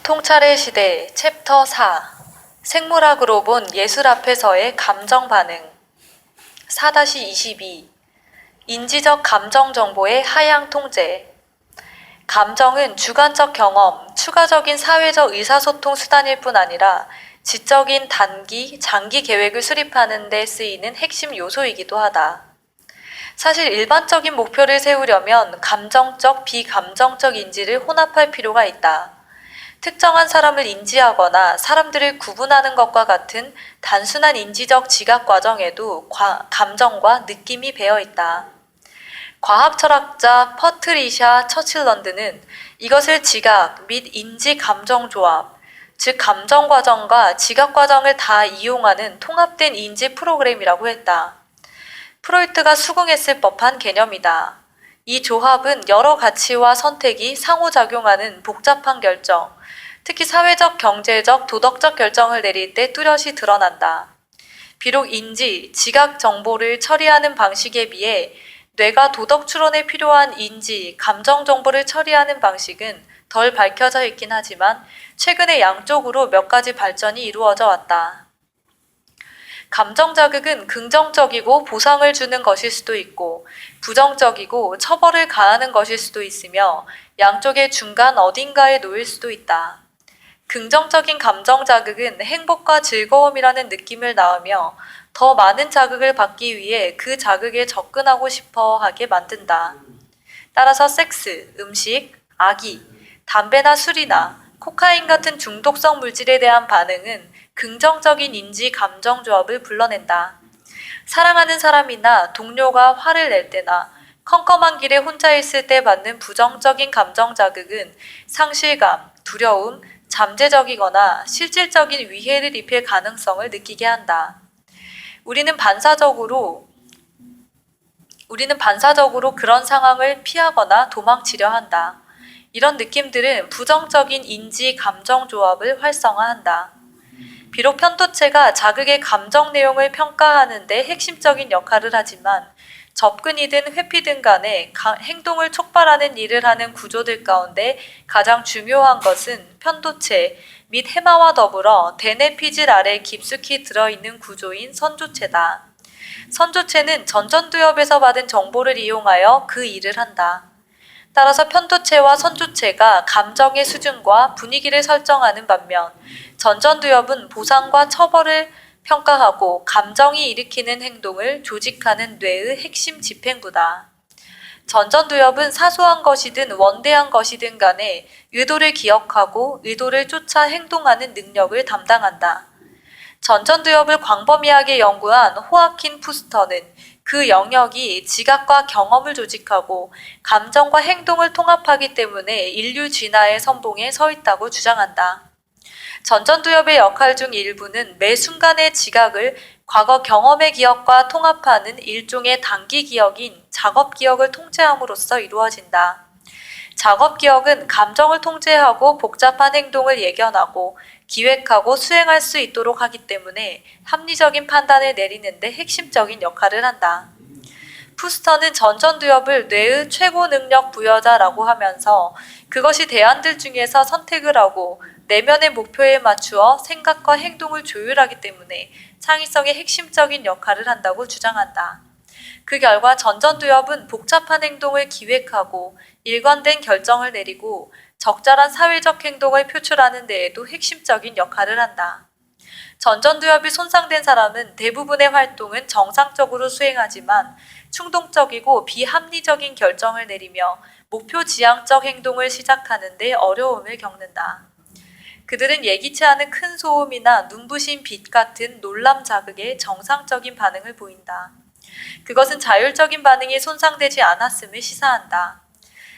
통찰의 시대 챕터 4 생물학으로 본 예술 앞에서의 감정 반응 4-22 인지적 감정 정보의 하향 통제 감정은 주관적 경험, 추가적인 사회적 의사소통 수단일 뿐 아니라 지적인 단기, 장기 계획을 수립하는 데 쓰이는 핵심 요소이기도 하다. 사실 일반적인 목표를 세우려면 감정적, 비감정적 인지를 혼합할 필요가 있다. 특정한 사람을 인지하거나 사람들을 구분하는 것과 같은 단순한 인지적 지각 과정에도 감정과 느낌이 배어 있다. 과학 철학자 퍼트리샤 처칠런드는 이것을 지각 및 인지 감정 조합, 즉 감정 과정과 지각 과정을 다 이용하는 통합된 인지 프로그램이라고 했다. 프로이트가 수긍했을 법한 개념이다. 이 조합은 여러 가치와 선택이 상호작용하는 복잡한 결정, 특히 사회적, 경제적, 도덕적 결정을 내릴 때 뚜렷이 드러난다. 비록 인지, 지각 정보를 처리하는 방식에 비해 뇌가 도덕 추론에 필요한 인지, 감정 정보를 처리하는 방식은 덜 밝혀져 있긴 하지만 최근에 양쪽으로 몇 가지 발전이 이루어져 왔다. 감정 자극은 긍정적이고 보상을 주는 것일 수도 있고 부정적이고 처벌을 가하는 것일 수도 있으며 양쪽의 중간 어딘가에 놓일 수도 있다. 긍정적인 감정 자극은 행복과 즐거움이라는 느낌을 낳으며 더 많은 자극을 받기 위해 그 자극에 접근하고 싶어 하게 만든다. 따라서 섹스, 음식, 아기, 담배나 술이나 코카인 같은 중독성 물질에 대한 반응은 긍정적인 인지 감정 조합을 불러낸다. 사랑하는 사람이나 동료가 화를 낼 때나 컴컴한 길에 혼자 있을 때 받는 부정적인 감정 자극은 상실감, 두려움, 잠재적이거나 실질적인 위해를 입힐 가능성을 느끼게 한다. 우리는 반사적으로 그런 상황을 피하거나 도망치려 한다. 이런 느낌들은 부정적인 인지 감정 조합을 활성화한다. 비록 편도체가 자극의 감정 내용을 평가하는 데 핵심적인 역할을 하지만 접근이든 회피든 간에 행동을 촉발하는 일을 하는 구조들 가운데 가장 중요한 것은 편도체 및 해마와 더불어 대뇌피질 아래 깊숙이 들어있는 구조인 선조체다. 선조체는 전전두엽에서 받은 정보를 이용하여 그 일을 한다. 따라서 편도체와 선조체가 감정의 수준과 분위기를 설정하는 반면 전전두엽은 보상과 처벌을 평가하고 감정이 일으키는 행동을 조직하는 뇌의 핵심 집행부다. 전전두엽은 사소한 것이든 원대한 것이든 간에 의도를 기억하고 의도를 쫓아 행동하는 능력을 담당한다. 전전두엽을 광범위하게 연구한 호아킨 푸스터는 그 영역이 지각과 경험을 조직하고 감정과 행동을 통합하기 때문에 인류 진화의 선봉에 서 있다고 주장한다. 전전두엽의 역할 중 일부는 매 순간의 지각을 과거 경험의 기억과 통합하는 일종의 단기 기억인 작업 기억을 통제함으로써 이루어진다. 작업 기억은 감정을 통제하고 복잡한 행동을 예견하고 기획하고 수행할 수 있도록 하기 때문에 합리적인 판단을 내리는 데 핵심적인 역할을 한다. 푸스터는 전전두엽을 뇌의 최고 능력 부여자라고 하면서 그것이 대안들 중에서 선택을 하고 내면의 목표에 맞추어 생각과 행동을 조율하기 때문에 창의성의 핵심적인 역할을 한다고 주장한다. 그 결과 전전두엽은 복잡한 행동을 기획하고 일관된 결정을 내리고 적절한 사회적 행동을 표출하는 데에도 핵심적인 역할을 한다. 전전두엽이 손상된 사람은 대부분의 활동은 정상적으로 수행하지만 충동적이고 비합리적인 결정을 내리며 목표 지향적 행동을 시작하는 데 어려움을 겪는다. 그들은 예기치 않은 큰 소음이나 눈부신 빛 같은 놀람 자극에 정상적인 반응을 보인다. 그것은 자율적인 반응이 손상되지 않았음을 시사한다.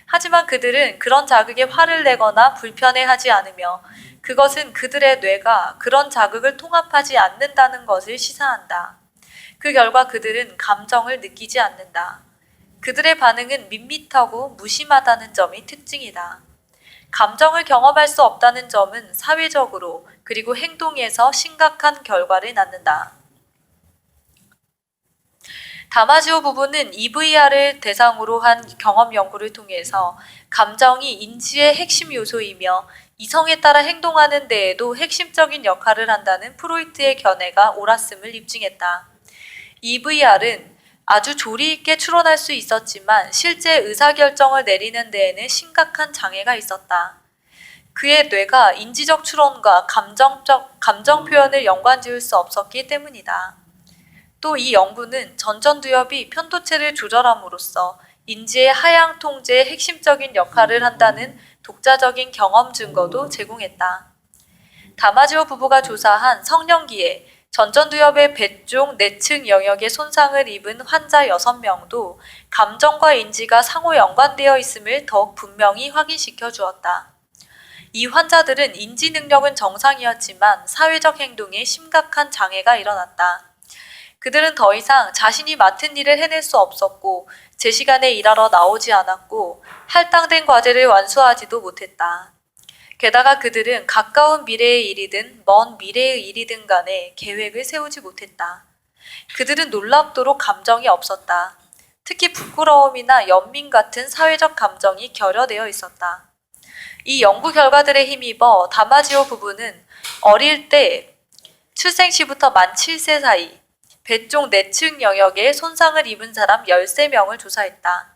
하지만 그들은 그런 자극에 화를 내거나 불편해하지 않으며 그것은 그들의 뇌가 그런 자극을 통합하지 않는다는 것을 시사한다. 그 결과 그들은 감정을 느끼지 않는다. 그들의 반응은 밋밋하고 무심하다는 점이 특징이다. 감정을 경험할 수 없다는 점은 사회적으로 그리고 행동에서 심각한 결과를 낳는다. 다마지오 부부는 EVR을 대상으로 한 경험 연구를 통해서 감정이 인지의 핵심 요소이며 이성에 따라 행동하는 데에도 핵심적인 역할을 한다는 프로이트의 견해가 옳았음을 입증했다. EVR은 아주 조리 있게 추론할 수 있었지만 실제 의사결정을 내리는 데에는 심각한 장애가 있었다. 그의 뇌가 인지적 추론과 감정 표현을 연관지을 수 없었기 때문이다. 또 이 연구는 전전두엽이 편도체를 조절함으로써 인지의 하향 통제에 핵심적인 역할을 한다는 독자적인 경험 증거도 제공했다. 다마지오 부부가 조사한 성년기에 전전두엽의 배쪽 내측 영역에 손상을 입은 환자 6명도 감정과 인지가 상호 연관되어 있음을 더욱 분명히 확인시켜 주었다. 이 환자들은 인지 능력은 정상이었지만 사회적 행동에 심각한 장애가 일어났다. 그들은 더 이상 자신이 맡은 일을 해낼 수 없었고 제 시간에 일하러 나오지 않았고 할당된 과제를 완수하지도 못했다. 게다가 그들은 가까운 미래의 일이든 먼 미래의 일이든 간에 계획을 세우지 못했다. 그들은 놀랍도록 감정이 없었다. 특히 부끄러움이나 연민 같은 사회적 감정이 결여되어 있었다. 이 연구 결과들에 힘입어 다마지오 부부는 어릴 때 출생 시부터 만 7세 사이 배쪽 내측 영역에 손상을 입은 사람 13명을 조사했다.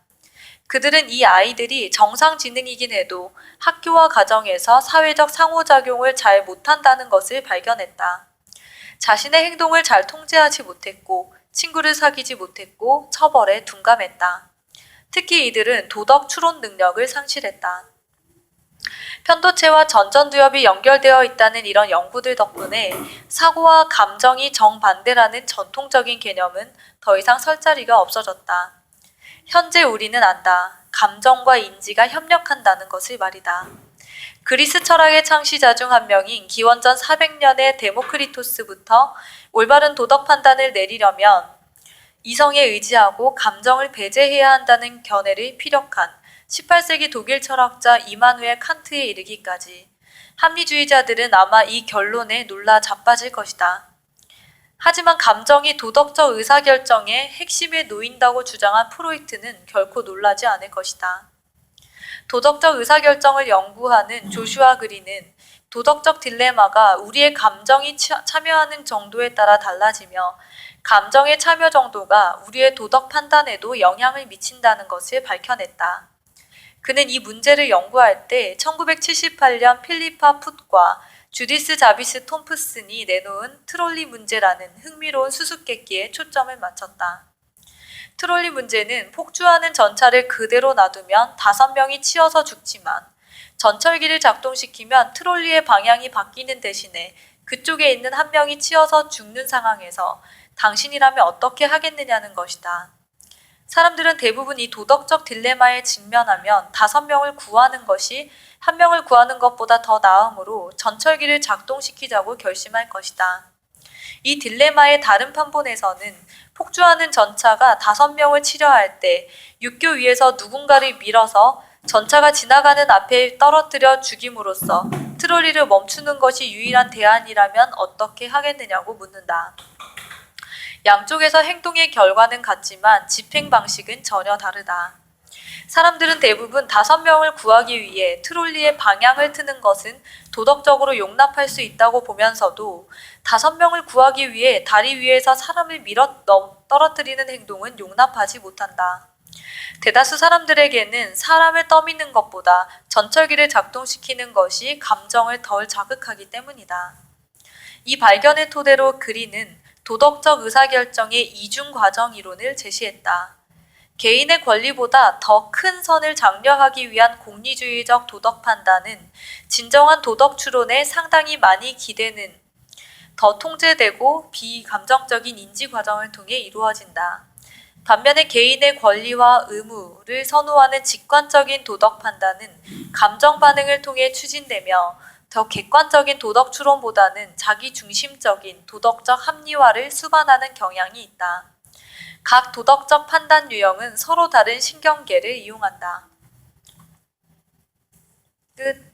그들은 이 아이들이 정상 지능이긴 해도 학교와 가정에서 사회적 상호작용을 잘 못한다는 것을 발견했다. 자신의 행동을 잘 통제하지 못했고 친구를 사귀지 못했고 처벌에 둔감했다. 특히 이들은 도덕 추론 능력을 상실했다. 편도체와 전전두엽이 연결되어 있다는 이런 연구들 덕분에 사고와 감정이 정반대라는 전통적인 개념은 더 이상 설 자리가 없어졌다. 현재 우리는 안다. 감정과 인지가 협력한다는 것을 말이다. 그리스 철학의 창시자 중 한 명인 기원전 400년의 데모크리토스부터 올바른 도덕 판단을 내리려면 이성에 의지하고 감정을 배제해야 한다는 견해를 피력한 18세기 독일 철학자 이마누엘 칸트에 이르기까지 합리주의자들은 아마 이 결론에 놀라 자빠질 것이다. 하지만 감정이 도덕적 의사결정의 핵심에 놓인다고 주장한 프로이트는 결코 놀라지 않을 것이다. 도덕적 의사결정을 연구하는 조슈아 그린은 도덕적 딜레마가 우리의 감정이 참여하는 정도에 따라 달라지며 감정의 참여 정도가 우리의 도덕 판단에도 영향을 미친다는 것을 밝혀냈다. 그는 이 문제를 연구할 때 1978년 필리파 풋과 주디스 자비스 톰프슨이 내놓은 트롤리 문제라는 흥미로운 수수께끼에 초점을 맞췄다. 트롤리 문제는 폭주하는 전차를 그대로 놔두면 5명이 치여서 죽지만 전철기를 작동시키면 트롤리의 방향이 바뀌는 대신에 그쪽에 있는 1명이 치여서 죽는 상황에서 당신이라면 어떻게 하겠느냐는 것이다. 사람들은 대부분 이 도덕적 딜레마에 직면하면 5명을 구하는 것이 1명을 구하는 것보다 더 나으므로 전철기를 작동시키자고 결심할 것이다. 이 딜레마의 다른 판본에서는 폭주하는 전차가 5명을 치려 할 때 육교 위에서 누군가를 밀어서 전차가 지나가는 앞에 떨어뜨려 죽임으로써 트롤리를 멈추는 것이 유일한 대안이라면 어떻게 하겠느냐고 묻는다. 양쪽에서 행동의 결과는 같지만 집행 방식은 전혀 다르다. 사람들은 대부분 5명을 구하기 위해 트롤리의 방향을 트는 것은 도덕적으로 용납할 수 있다고 보면서도 5명을 구하기 위해 다리 위에서 사람을 밀어 떨어뜨리는 행동은 용납하지 못한다. 대다수 사람들에게는 사람을 떠미는 것보다 전철기를 작동시키는 것이 감정을 덜 자극하기 때문이다. 이 발견을 토대로 그린은 도덕적 의사결정의 이중 과정 이론을 제시했다. 개인의 권리보다 더 큰 선을 장려하기 위한 공리주의적 도덕 판단은 진정한 도덕 추론에 상당히 많이 기대는 더 통제되고 비감정적인 인지 과정을 통해 이루어진다. 반면에 개인의 권리와 의무를 선호하는 직관적인 도덕 판단은 감정 반응을 통해 추진되며 더 객관적인 도덕 추론보다는 자기 중심적인 도덕적 합리화를 수반하는 경향이 있다. 각 도덕적 판단 유형은 서로 다른 신경계를 이용한다. 끝.